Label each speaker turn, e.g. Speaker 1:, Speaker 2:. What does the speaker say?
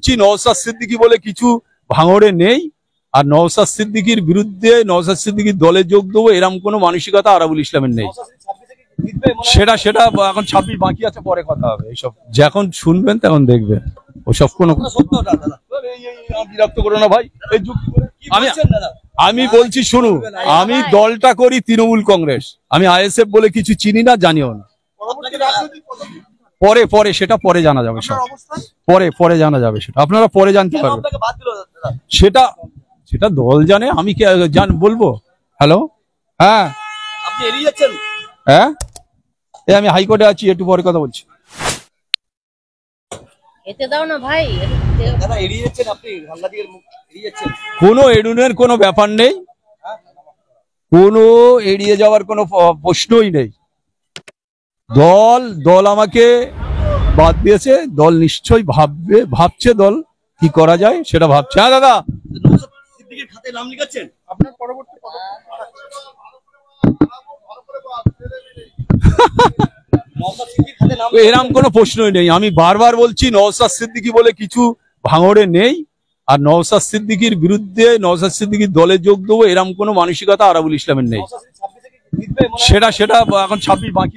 Speaker 1: বলছি নওশাদ সিদ্দিকী বলে কিছু ভাঙড়ে নেই, আর নওশাদ সিদ্দিকীর বিরুদ্ধে নওশাদ সিদ্দিকীর দলে যোগ দেবো এরকম কোনো মানসিকতা আরাবুল ইসলামের নেই। সেটা এখন 26 বাকি আছে, পরে কথা হবে। এইসব যখন শুনবেন তখন দেখবেন, ওসব কোনো বিরক্ত করো না ভাই। আমি বলছি শুনুন, আমি দলটা করি তৃণমূল কংগ্রেস, আমি আইএসএফ বলে কিছু চিনি না, জানিও না। পরে সেটা পরে জানা যাবে, সব পরে জানা যাবে, সেটা আপনারা পরে জানতে পারবেন। সেটা দল জানে, আমি কি বলবো? হ্যালো, হ্যাঁ
Speaker 2: আপনি এড়িয়ে যাচ্ছেন?
Speaker 1: হ্যাঁ, আমি হাইকোর্টে আছি, একটু পরে কথা বলছি।
Speaker 3: এতে দাও না ভাই,
Speaker 2: দাদা এড়িয়ে যাচ্ছেন আপনি, সাংবাদিকের মুখ এড়িয়ে যাচ্ছেন।
Speaker 1: কোনো এড়ুনের কোনো ব্যাপার নেই, কোনো এড়িয়ে যাওয়ার কোনো প্রশ্নই নেই। দল আমাকে বাদ দিয়েছে, দল নিশ্চয়ই ভাবছে দল কি করা যায় সেটা ভাবছে। হ্যাঁ দাদা,
Speaker 2: নওশাদ সিদ্দিকীর খাতে নাম লিখাচ্ছেন আপনার পরবর্তী
Speaker 1: এরকম কোনো প্রশ্নই নেই। আমি বারবার বলছি নওশাদ সিদ্দিকী বলে কিছু ভাঙড়ে নেই, আর নওশাদ সিদ্দিকীর বিরুদ্ধে নওশাদ সিদ্দিকীর দলে যোগ দেবো এরকম কোনো মানসিকতা আরাবুল ইসলামের নেই। সেটা এখন 26 বাকি।